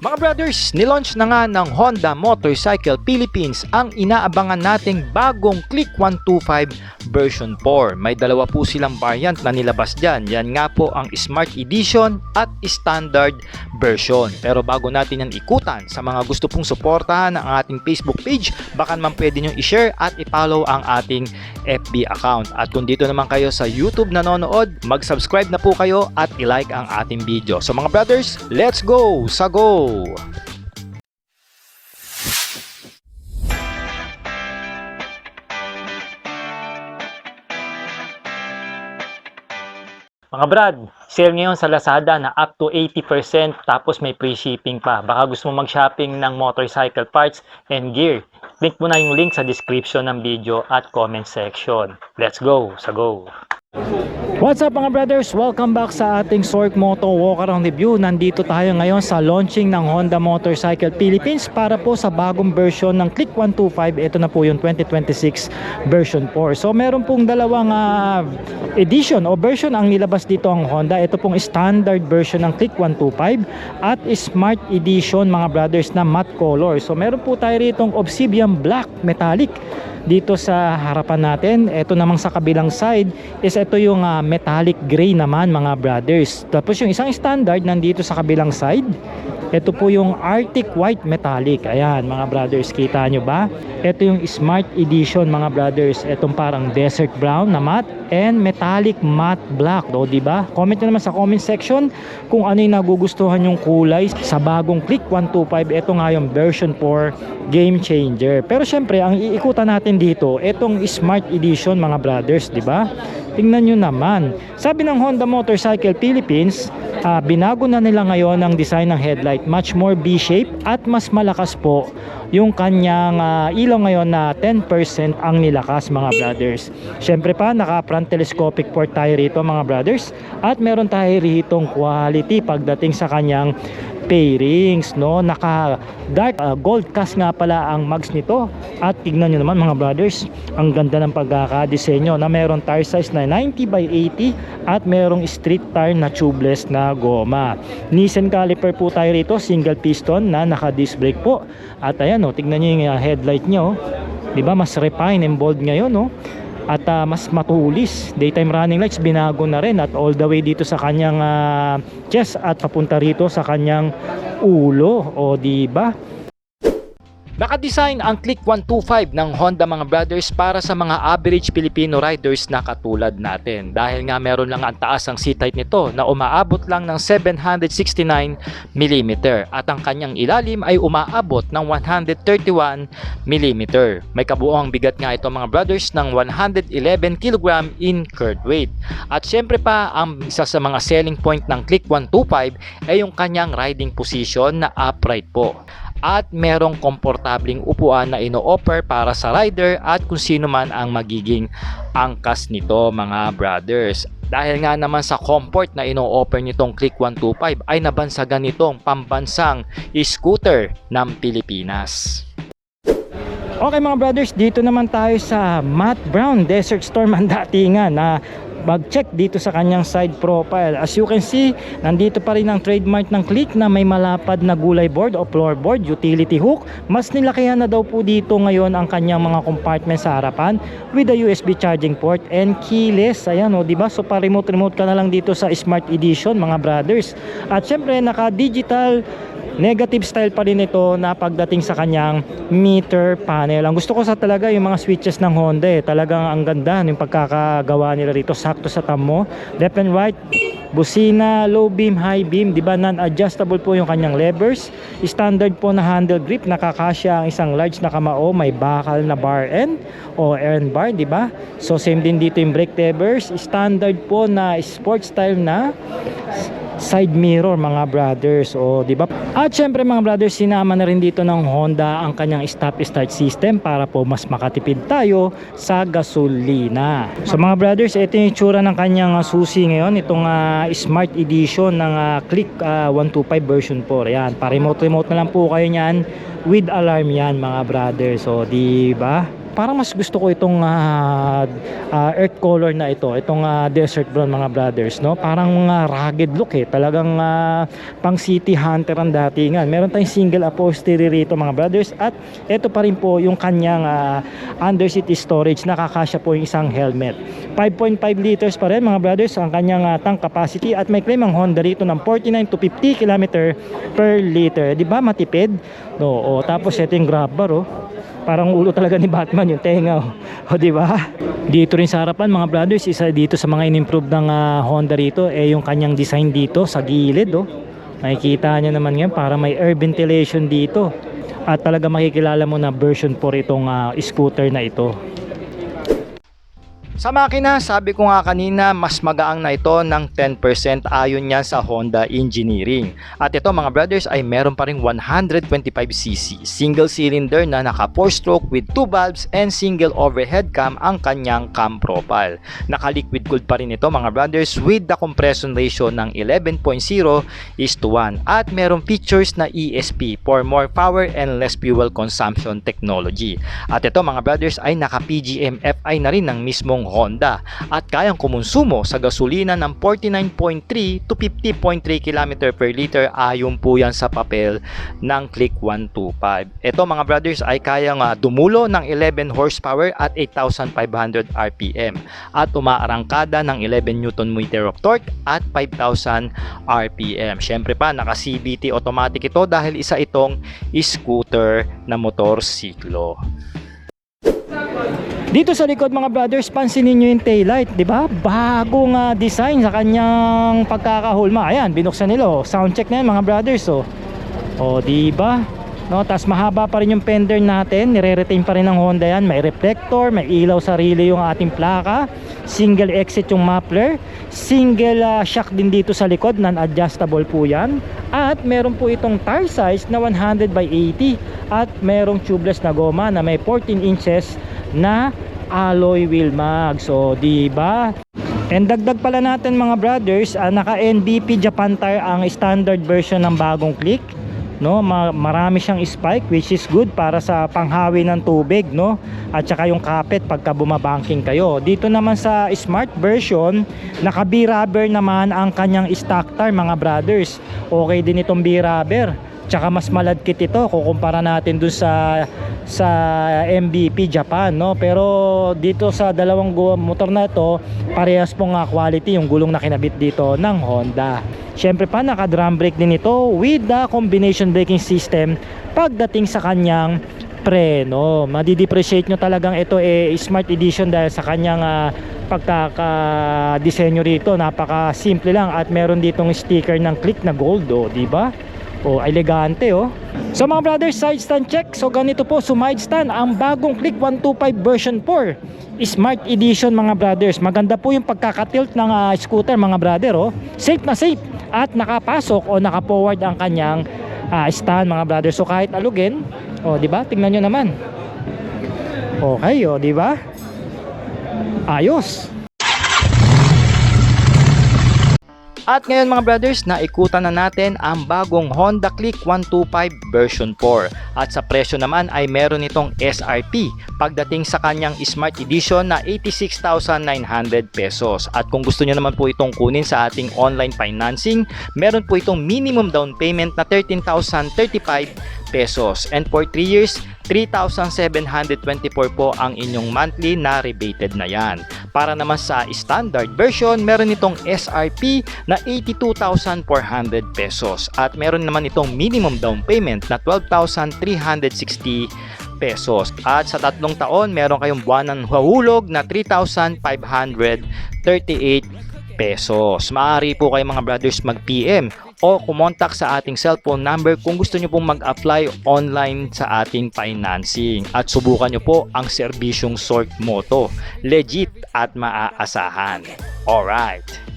Mga brothers, nilaunch na nga ng Honda Motorcycle Philippines ang inaabangan nating bagong Click 125 version 4. May dalawa po silang variant na nilabas dyan. Yan nga po ang Smart Edition at Standard version. Pero bago natin yan ikutan, sa mga gusto pong suportahan ang ating Facebook page, baka naman pwede nyo i-share at i-follow ang ating FB account. At kung dito naman kayo sa YouTube nanonood, mag-subscribe na po kayo at i-like ang ating video. So mga brothers, let's go! Sa go! Mga brad, sale ngayon sa Lazada na up to 80% tapos may free shipping pa. Baka gusto mo mag-shopping ng motorcycle parts and gear. Click mo na yung link sa description ng video at comment section. Let's go! Sa go! What's up mga brothers? Welcome back sa ating Sork Moto Walk Around Review. Nandito tayo ngayon sa launching ng Honda Motorcycle Philippines para po sa bagong version ng Click 125. Ito na po yung 2026 version 4. So meron pong dalawang edition o version ang nilabas dito ang Honda. Ito pong standard version ng Click 125 at Smart Edition mga brothers na matte color. So meron po tayo ritong Obsidian Black Metallic dito sa harapan natin. Ito namang sa kabilang side is ito yung metallic gray naman mga brothers. Tapos yung isang standard nandito sa kabilang side, ito po yung Arctic White Metallic. Ayan mga brothers, kita nyo ba? Ito yung Smart Edition mga brothers. Itong parang desert brown na matte and metallic matte black. O diba? Comment nyo naman sa comment section kung ano yung nagugustuhan yung kulay sa bagong Click 125. Ito nga yung version 4 game changer. Pero syempre ang iikutan natin dito, itong Smart Edition mga brothers, diba? Tingnan nyo naman. Sabi ng Honda Motorcycle Philippines, binago na nila ngayon ang design ng headlight. Much more V-shape at mas malakas po yung kanyang ilaw ngayon na 10% ang nilakas mga brothers. Syempre pa, naka-front telescopic port tayo rito mga brothers. At meron tayo ritong quality pagdating sa kanyang pairings, no? Naka dark gold cast nga pala ang mags nito. At tignan nyo naman mga brothers, ang ganda ng pagkakadesenyo na meron tire size na 90 by 80 at merong street tire na tubeless na goma. Nissan caliper po tayo rito, single piston na naka disc brake po. At ayan, no, tignan nyo yung headlight nyo, diba? Mas refine and bold ngayon, no? At mas matulis. Daytime running lights binago na rin at all the way dito sa kanyang chest at papunta rito sa kanyang ulo. O diba? Naka-design ang Click 125 ng Honda mga brothers para sa mga average Filipino riders na katulad natin. Dahil nga meron lang ang taas ang seat height nito na umaabot lang ng 769mm at ang kanyang ilalim ay umaabot ng 131mm. May kabuoang bigat nga ito mga brothers ng 111kg in curved weight. At syempre pa, ang isa sa mga selling point ng Click 125 ay yung kanyang riding position na upright po. At merong komportabling upuan na ino-offer para sa rider at kung sino man ang magiging angkas nito mga brothers. Dahil nga naman sa comfort na ino-offer nitong Click 125 ay nabansagan nitong pambansang scooter ng Pilipinas. Okay mga brothers, dito naman tayo sa matte brown Desert Storm ang datingan na mag-check dito sa kanyang side profile. As you can see, nandito pa rin ang trademark ng Click na may malapad na gulay board o floorboard, utility hook. Mas nilakihan na daw po dito ngayon ang kanyang mga compartment sa harapan with a USB charging port and keyless. Ayan o, diba? So pa-remote ka na lang dito sa Smart Edition mga brothers. At syempre, naka-digital negative style pa rin ito na pagdating sa kanyang meter panel. Ang gusto ko sa talaga yung mga switches ng Honda talagang ang ganda yung pagkakagawa nila rito, sakto sa tamo, left and right, busina, low beam, high beam, di ba? Non-adjustable po yung kanyang levers, standard po na handle grip, nakakasya ang isang large na kamao, may bakal na bar end o end bar, di ba? So same din dito yung brake levers, standard po na sport style na side mirror mga brothers, o di ba? At syempre mga brothers, sinama na rin dito ng Honda ang kanyang stop start system para po mas makatipid tayo sa gasolina. So mga brothers, ito yung itsura ng kanyang susi ngayon, itong Smart Edition ng Click 125 version 4. Ayan, pa remote na lang po kayo niyan with alarm yan mga brothers. So di ba? parang mas gusto ko itong earth color na ito, itong desert brown mga brothers, no? Parang rugged look eh, talagang pang city hunter ang datingan. Meron tayong single upholstery rito mga brothers, at ito pa rin po yung kanyang underseat storage, nakakasya po yung isang helmet. 5.5 liters pa rin mga brothers ang kanyang tank capacity, at may claim ang Honda rito ng 49 to 50 km per liter. Di ba matipid? No, tapos ito yung grab bar, oh. Parang ulo talaga ni Batman yung tenga, oh. O di ba? Dito rin sa harapan mga brothers, isa dito sa mga in-improve ng Honda rito yung kanyang design dito sa gilid, oh. Makikita niyo naman ngayon, para may air ventilation dito. At talaga makikilala mo na version 4 itong scooter na ito. Sa makina, sabi ko nga kanina, mas magaang na ito ng 10% ayon yan sa Honda Engineering. At ito mga brothers ay meron pa ring 125cc, single cylinder na naka 4-stroke with 2 valves and single overhead cam ang kanyang cam profile. Naka liquid cooled pa rin ito mga brothers with the compression ratio ng 11.0:1, at merong features na ESP for more power and less fuel consumption technology. At ito mga brothers ay naka PGM FI na rin ng mismong Honda, at kayang kumonsumo sa gasolina ng 49.3 to 50.3 km per liter ayon po yan sa papel ng Click 125. Ito mga brothers ay kayang dumulo ng 11 horsepower at 8,500 RPM, at umaarangkada ng 11 Nm of torque at 5,000 RPM. Syempre pa naka CVT automatic ito dahil isa itong scooter na motorsiklo. Dito sa likod mga brothers, pansinin nyo yung taillight, di ba? Bagong design sa kanyang pagkakahulma. Ayan, binuksan nila, oh. Sound check na yan mga brothers, oh. Oh, di ba? No, tas mahaba pa rin yung fender natin, nire-retain pa rin ng Honda yan. May reflector, may ilaw sarili yung ating plaka, single exit yung muffler, single shock din dito sa likod, non-adjustable po yan. At meron po itong tire size na 100/80, at merong tubeless na goma na may 14 inches na alloy wheel mag. So, di ba? And dagdag pala natin mga brothers, naka NBP Japan tire ang standard version ng bagong Click. No, marami siyang spike, which is good para sa panghawi ng tubig, no? At saka yung kapit pagka bumabanking kayo. Dito naman sa Smart version, naka B-rubber naman ang kanyang stock tire mga brothers. Okay din itong B-rubber. Tsaka mas maladkit ito kukumpara natin dun sa MVP Japan, no? Pero dito sa dalawang motor na ito, parehas pong quality yung gulong na kinabit dito ng Honda. Syempre pa naka drum brake din ito with the combination braking system pagdating sa kanyang preno. Madi-depreciate nyo talagang ito Smart Edition dahil sa kanyang pagkaka-disenyo rito. Napaka simple lang, at meron ditong sticker ng Click na gold, oh, di ba? Oh, elegante, oh. So mga brothers, side stand check. So ganito po side stand ang bagong Click 125 version 4 Smart Edition mga brothers. Maganda po yung pagkakatilt ng scooter mga brother, oh. Safe na safe, at nakapasok o naka-forward ang kanyang stand mga brothers. So kahit alugin, oh, di ba? Tingnan nyo naman. Okay, oh, di ba? Ayos. At ngayon mga brothers, naikutan na natin ang bagong Honda Click 125 version 4. At sa presyo naman ay meron itong SRP pagdating sa kanyang Smart Edition na 86,900 pesos. At kung gusto nyo naman po itong kunin sa ating online financing, meron po itong minimum down payment na 13,035 pesos. And for 3 years, 3,724 po ang inyong monthly na rebated na yan. Para naman sa standard version, meron itong SRP na 82,400 pesos. At meron naman itong minimum down payment na 12,360 pesos. At sa 3 taon, meron kayong buwanang hahulog na 3,538 pesos. Maaari po kayo mga brothers mag-PM o kumontak sa ating cellphone number kung gusto nyo pong mag-apply online sa ating financing. At subukan nyo po ang serbisyong Sort Moto. Legit at maaasahan. Alright.